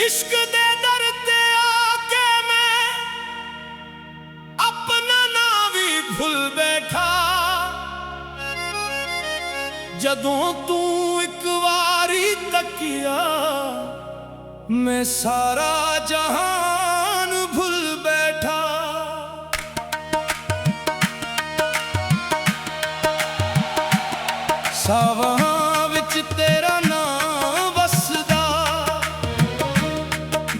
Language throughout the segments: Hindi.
इश्क दे दर ते आके मैं अपना ना भी भूल बैठा। जदों तू एक वारी तकिया मैं सारा जहान भूल बैठा। सावां विच तेरा नाम वसदा,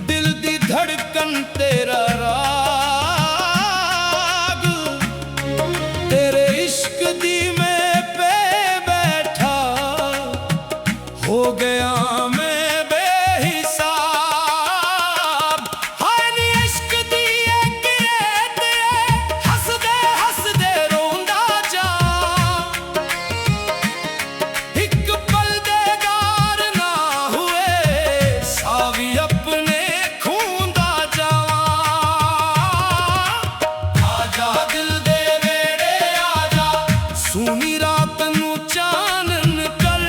दिल दी धड़कन तेरा राग, तेरे इश्क दी मैं पे बैठा हो गया मैं बेहिसाब। हाय नी इश्क दी एक रेत हसदे हसदे रोंदा जा, एक पल दे गार ना हुए सावी अपने खूंदा जावां। आजा दिल दे वेड़े आजा, सूनी रात नू चानन कर,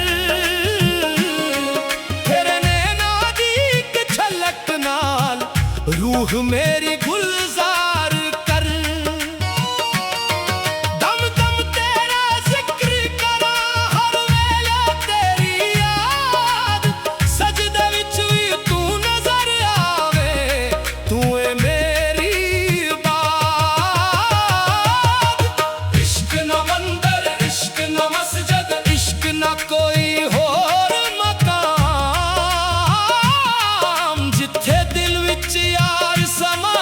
तेरे नैना दी इक झलक नाल रूह मेरी गुलजार कर। दम दम तेरा जिक्र करा हर वेले तेरी याद, सजदे विच भी तू नजर आवे, तू है मेरी इबाद। इश्क न मंदिर इश्क न मस्जिद इश्क न कोई होर मकाम, जिथे दिल विच यार समा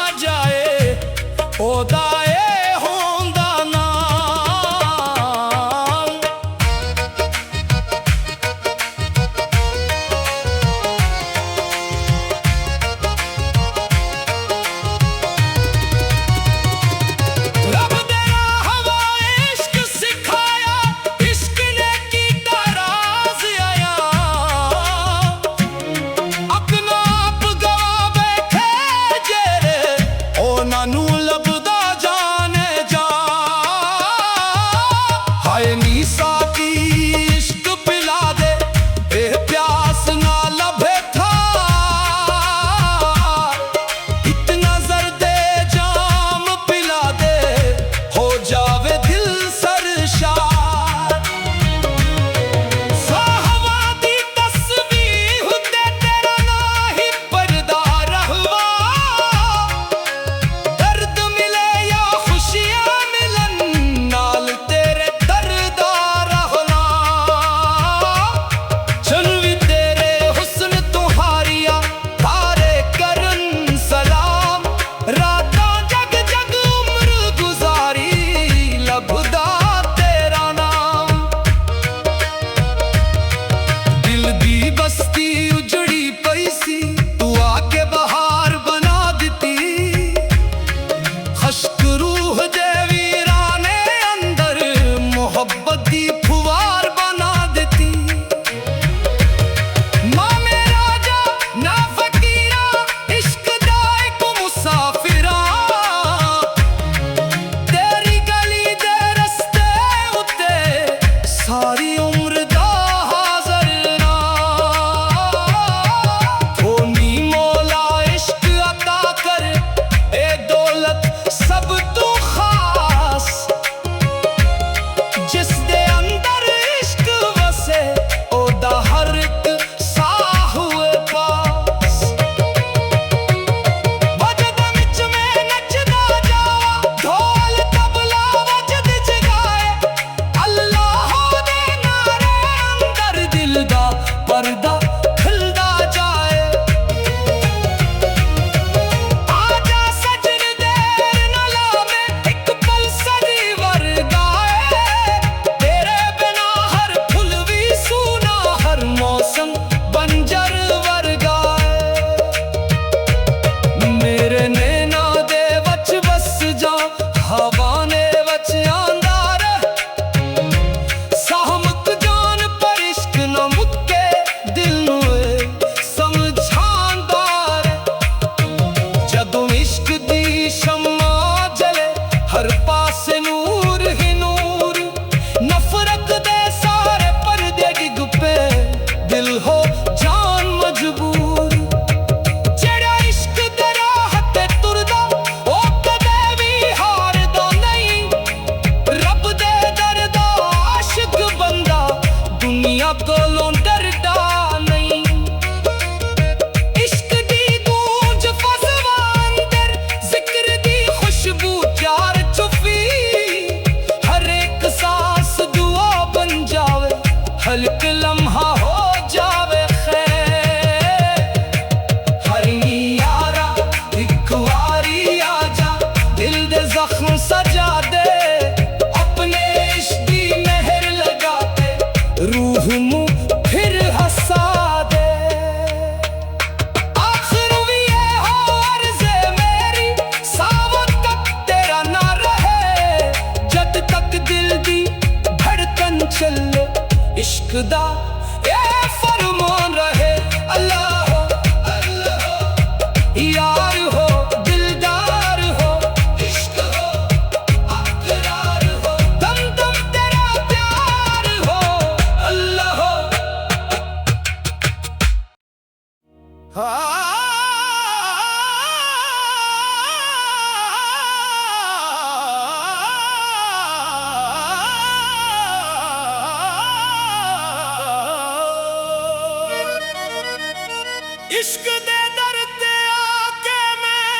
इश्क दा ये फरमान रहे। अल्लाह हो, अल्लाह हो, यार हो, दिलदार हो, इश्क हो, अकरार हो, दम दम तेरा प्यार हो। अल्लाह हो इश्क दे दर ते आके मैं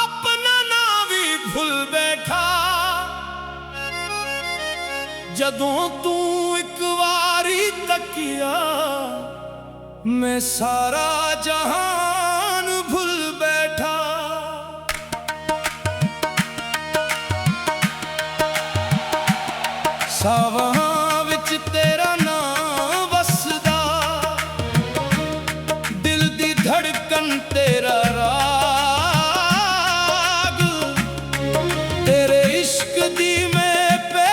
अपना नाम भी भूल बैठा। जदों तू एक वारी तकिया मैं सारा जहान भूल बैठा। सावां विच तेरा नाम वसदा, दिल दी धड़कन तेरा राग, तेरे इश्क दी मैं पे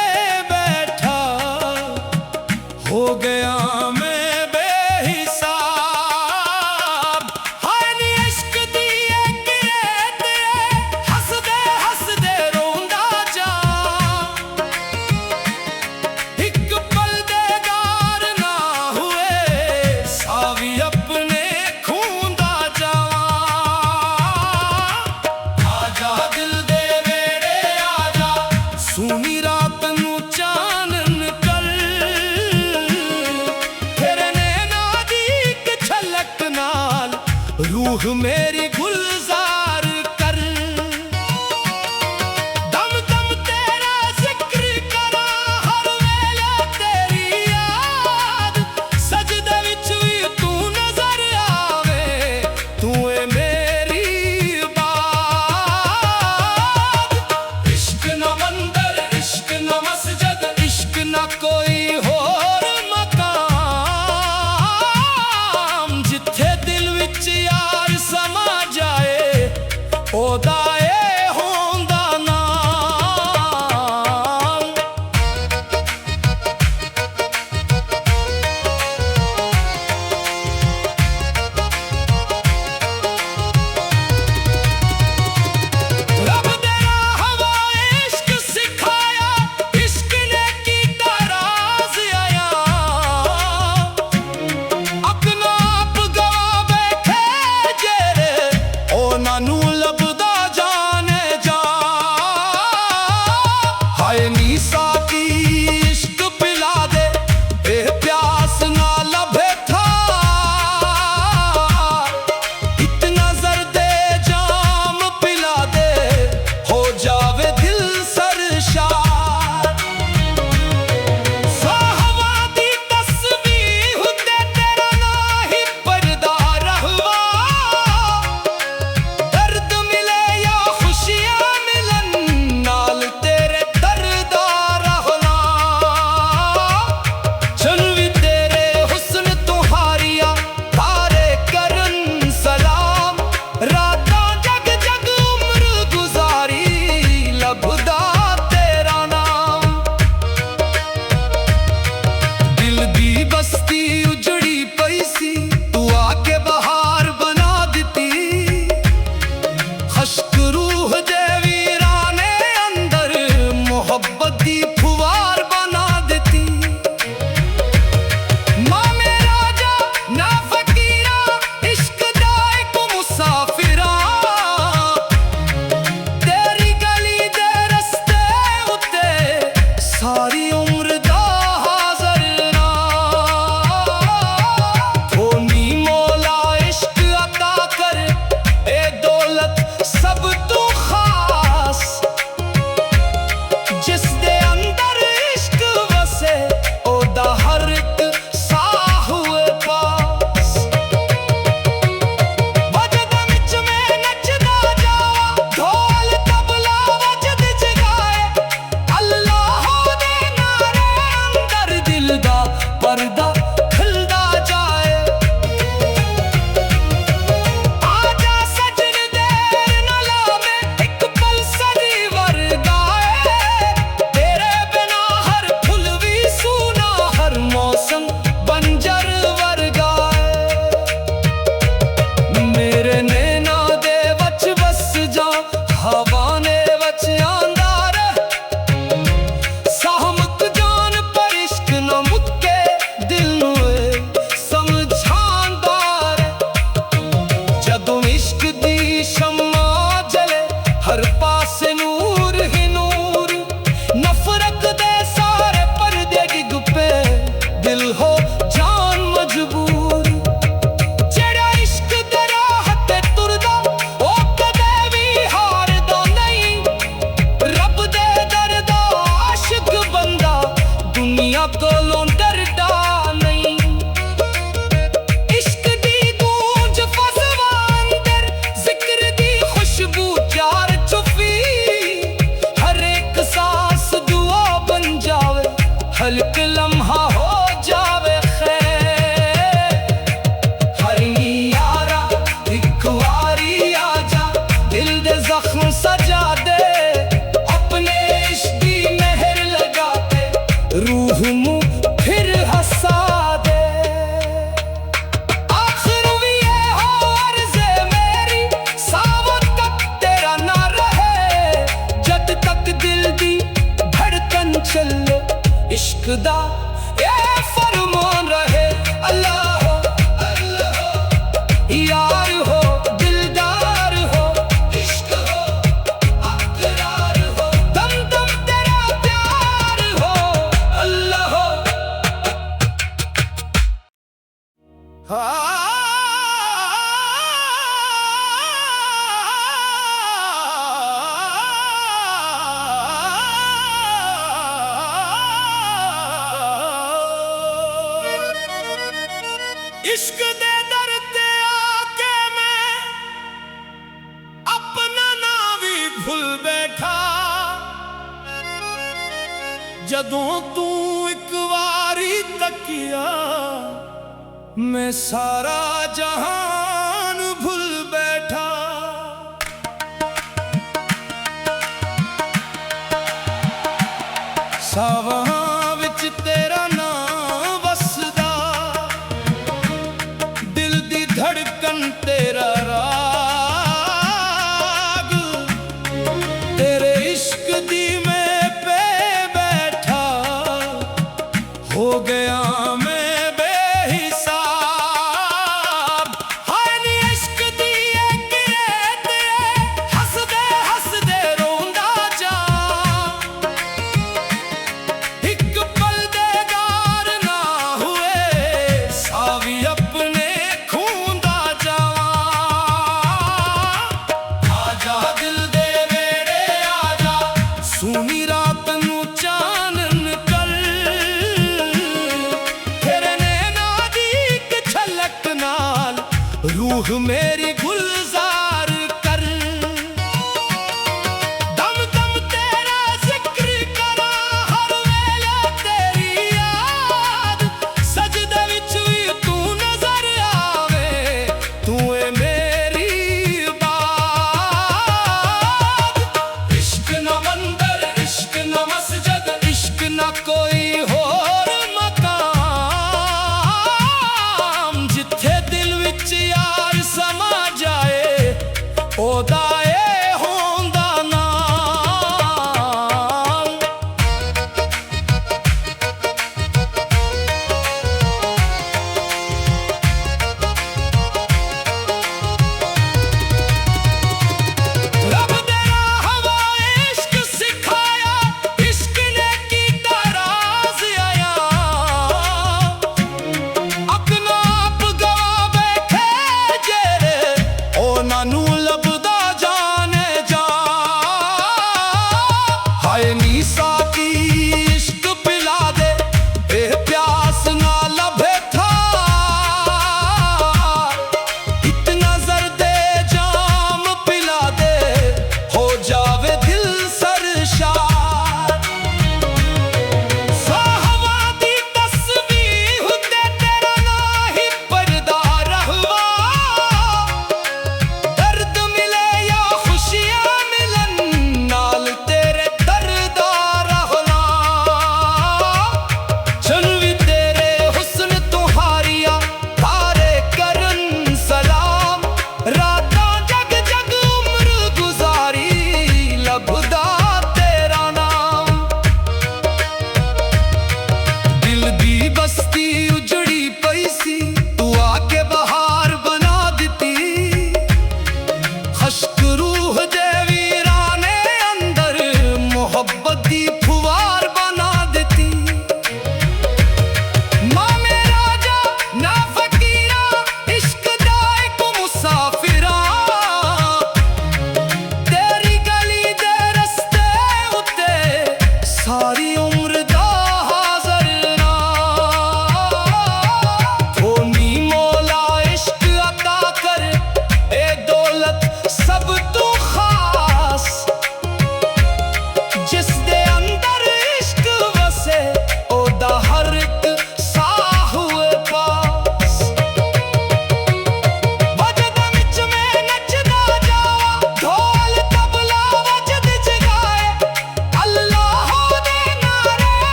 बैठा हो गया मैं बेहिसाब। हाय नी इश्क दी एक रेत हसदे हसदे रोंदा जा, एक पल दे गार ना हुए सावी अपने खूंदा जावां। आजा दिल दे वेड़े आजा, सूनी रात नू चानन कर, तेरे नैना दी इक झलक नाल रूह मेरी गुलजार कर। दम दम तेरा जिक्र करा हर वेले तेरी याद, सजदे विच भी तू नजर आवे, तू है मेरी इबाद। इश्क न मंदिर इश्क न मस्जिद इश्क न कोई होर मकाम, जिथे दिल विच यार समा जा इश्क दा ये फरमान रहे। अल्लाह हो, अल्लाह हो, यार हो, दिलदार हो, इश्क हो, अकरार हो, दम दम तेरा प्यार हो। अल्लाह हो इश्क दे दर ते आके मैं अपना ना भी भूल बैठा। जदों तू एक वारी तकिया मैं सारा जहान भूल बैठा। सावां विच तेरा नाम वसदा, दिल दी धड़कन तेरा राग, तेरे इश्क दी मैं पे बैठा हो गया मैं बेहिसाब। हाय नी इश्क दी एक रेत हसदे हसदे रोंदा जा, एक पल दे गार ना हुए सावी अपने खूंदा जावां। आजा दिल दे वेड़े आजा, सूनी रात नू चानन कर, तेरे नैना दी इक झलक नाल रूह मेरी गुलजार कर। दम दम तेरा जिक्र करा हर वेले तेरी याद, सजदे विच भी तू नजर आवे, तू है मेरी इबाद। इश्क न मंदिर इश्क न मस्जिद, इश्क न कोई होर मकाम, जिथे दिल विच यार समा जा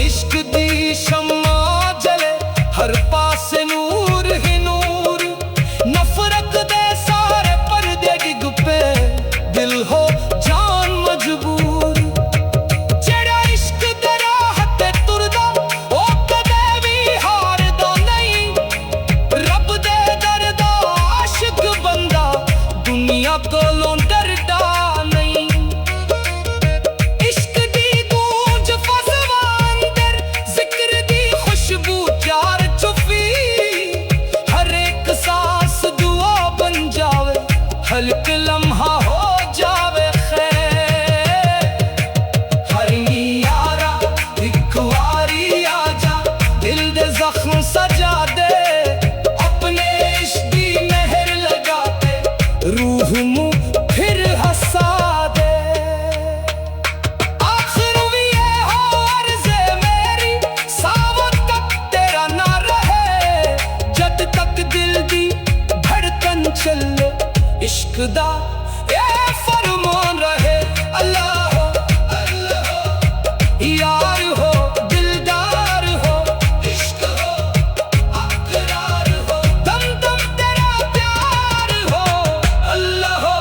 इश्क दी शम्मा जले हर पासे नूर ही नूर। नफरत दे सारे पर्दे डिग पे दिल हो जान मजबूर। जेड़ा इश्क दे राह ते तुरदा ओ कदे भी हारदा नहीं। रब दे दर दा आशिक बंदा दुनिया कोलों डरदा नहीं। इश्क दी गूंज फसवा अंदर जिक्र दी खुशबू प्यार छुपी। हर एक सांस दुआ बन जावे हल्क लम्हा हो जावे खैर। हर यारा एक वारी आजा दिल दे जख्म सजा दे। अपने इश्क दी मेहर लगा दे रूह मुँह फिर हंसा दे। आखिर भी ये हो अर्ज़े मेरी सावन तक तेरा ना रहे। जद तक दिल दी धड़कन चले इश्क दा ये फरमान रहे। अल्लाह हो यार हो दिलदार हो इश्क हो अकरार हो दम दम तेरा प्यार हो अल्लाह हो।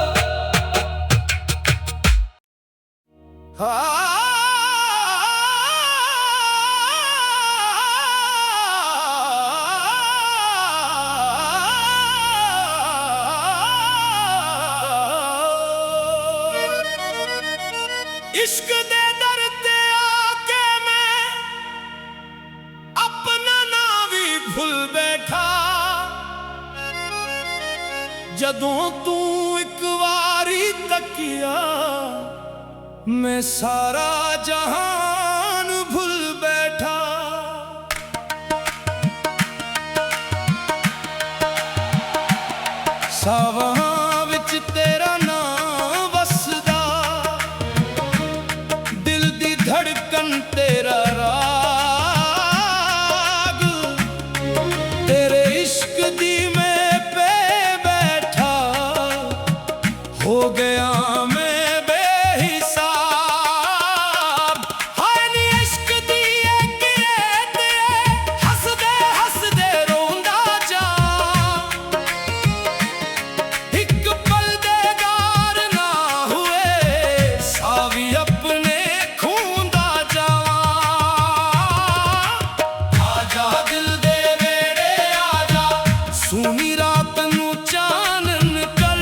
इश्क दे दर ते आके मैं अपना ना भी भूल बैठा। जदों तू एक वारी तकिया मैं सारा जहान भूल बैठा। सावां विच तेरा नाम वसदा दिल दी धड़कन तेरा राग। तेरे इश्क दी मैं पे बैठा हो गया मैं बेहिसाब। हाय नी इश्क दी एक रेत हसदे हसदे रोंदा जा। एक पल दे गार ना हुए सावी अपने खूंदा जावां। आजा दिल दे वेड़े आजा सूनी रात नू चानन कर।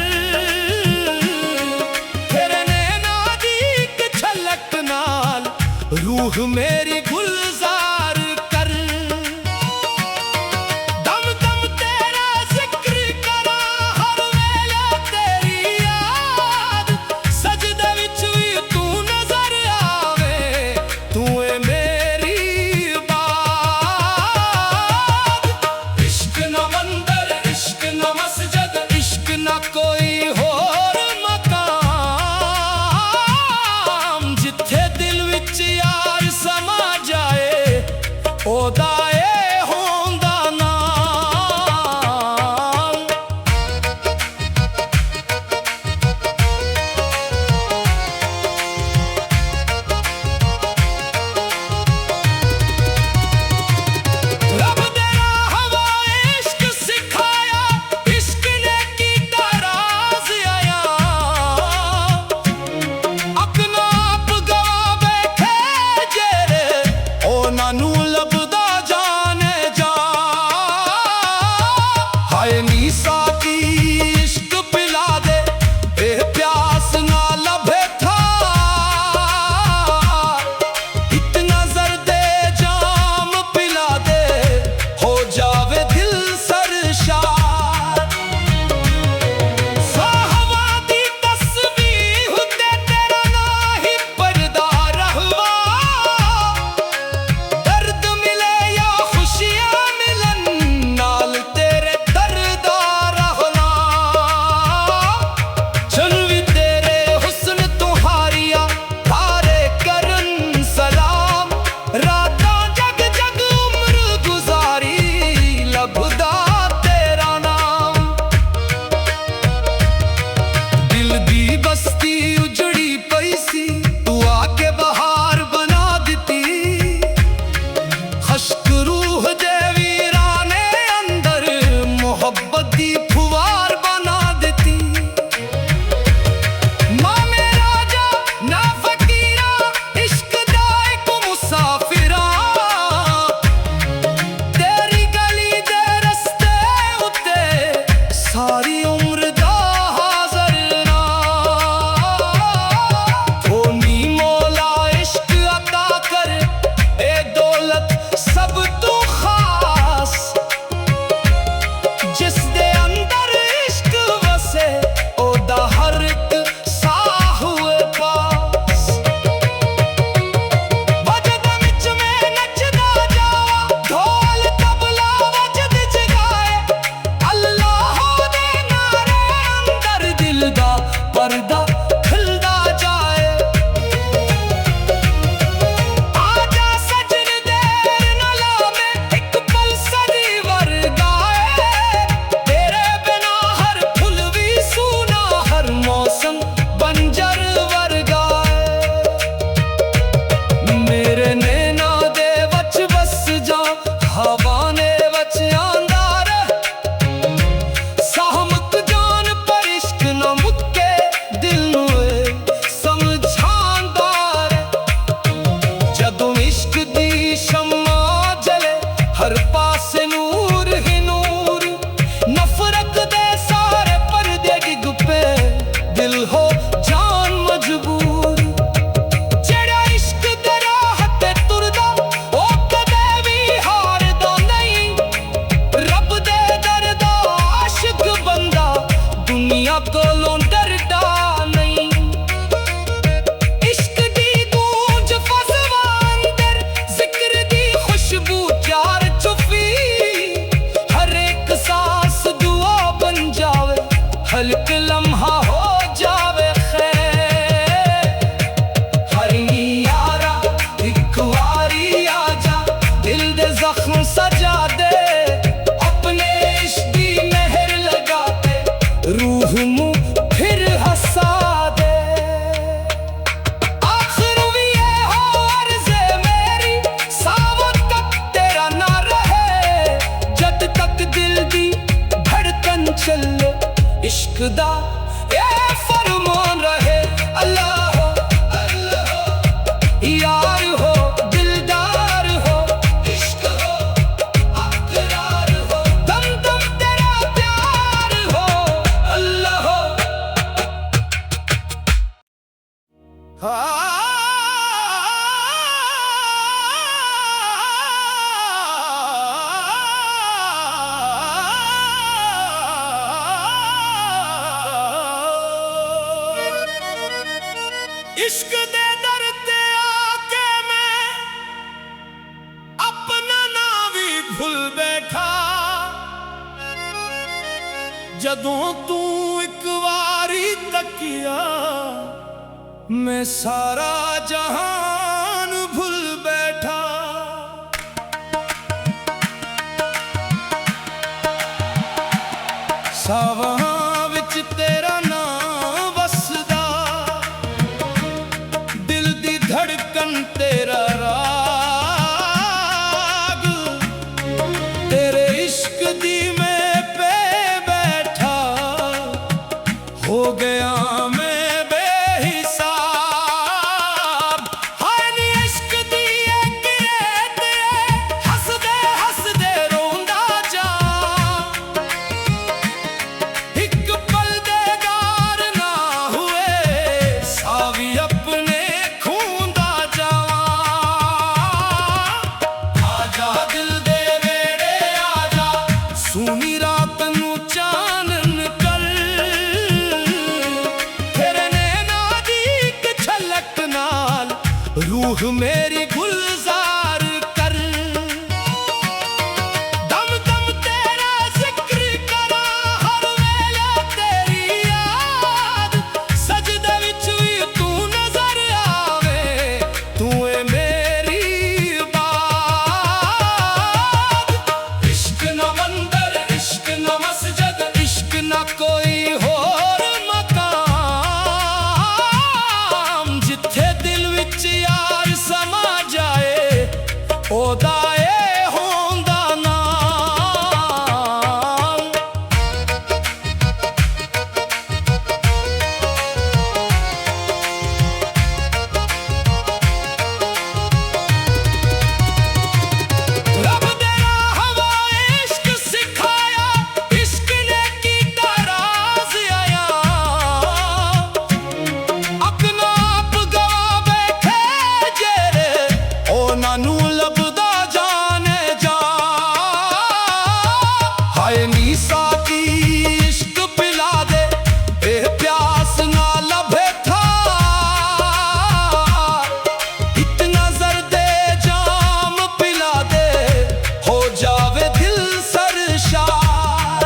तेरे नैना दी एक झलक नाल रूह मेरी गुलजार कर। दम दम तेरा जिक्र करा हर वेले तेरी याद। सजदे विच भी तू नजर आवे तू है मेरी इबाद। इश्क न मंदिर इश्क न मस्जिद इश्क न कोई होर मकाम। जिथे दिल विच यार समा जाए ओदा ए होंदा नाम। रब दे हवा इश्क सिखाया इश्क ने कीता राज आया। अपना आप गवा बैठे जेरे ओना नू लभदा जाने जा। हाय नी साकी इश्क पिला दे ए प्यास ना लभे था। इतना जर्दे जाम पिला दे हो जावे दिल सरशार। साहवा दी तस्बीह ते तेरा ना ही पर्दा रहवा। दर्द मिले या खुशियां मिलन नाल तेरे दर्दा रहना। चल भी तेरे हुस्न तुहारिया तारे करन सलाम। रातां जग जग उम्र गुजारी लभदा तेरा नाम। दिल दी बस्ती उजड़ी पई सी तू आके बहार बना दिती। इश्क दा ये फरमान रहे। अल्लाह हो, अल्लाह हो, यार हो, दिलदार हो, इश्क हो, अकरार हो, दम दम तेरा प्यार हो। अल्लाह हो इश्क दे दर ते आके मैं अपना ना भी भूल बैठा। जदों तू एक वारी तकिया मैं सारा जहान भूल बैठा। सावां विच तेरा नाम वसदा, दिल दी धड़कन तेरा राग, तेरे इश्क दी मैं पे बैठा हो गया मैं बेहिसाब। हाय नी इश्क दी एक रेत हसदे हसदे रोंदा जा, एक पल दे गार ना हुए सावी अपने खूंदा जावां। आजा दिल दे वेड़े आजा, सूनी रात नू चानन कर, तेरे नैना दी एक झलक नाल रूह मेरी गुलजार कर। दम दम तेरा जिक्र करा हर वेले तेरी याद, सजदे विच भी तू नजर आवे, तू है मेरी इबाद। इश्क न मंदिर इश्क न मस्जिद, इश्क न कोई होर मकाम, जिथे दिल विच यार समा जाए ओदा ए होंदा नाम। रब दे हवाए इश्क सिखाया, इश्क ने कीता राज आया, अपना आप गवा बैठे जेरे ओना नू लभदा जाने जा। हाय नी साकी इश्क पिला दे, ए प्यास ना लभे था, इतना जर्दे जाम पिला दे हो जावे दिल सरशार।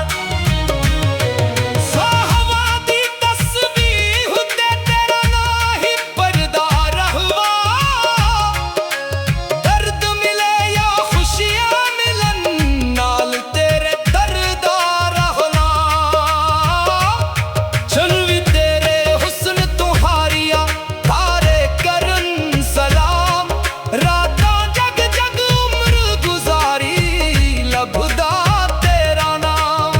साहवा दी तस्बीह ते तेरा ना ही पर्दा रहवा, दर्द मिले या खुशियां मिलन नाल तेरे दर्दा रहना। चन भी तेरे हुस्न तुहारिया तारे करन सलाम, रातां जग जग उम्र गुजारी लभदा तेरा नाम।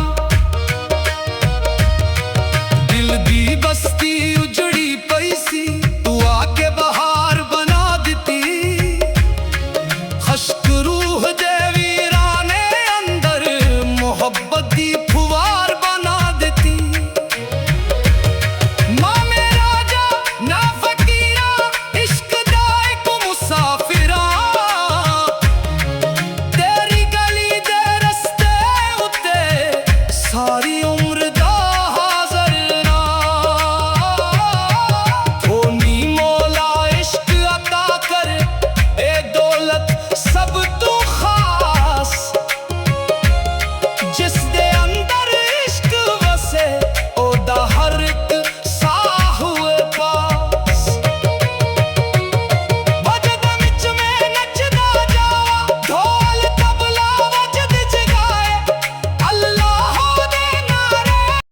दिल दी बस्ती उजड़ी पई सी, तू आके बहार बना दिती, खश्क रूह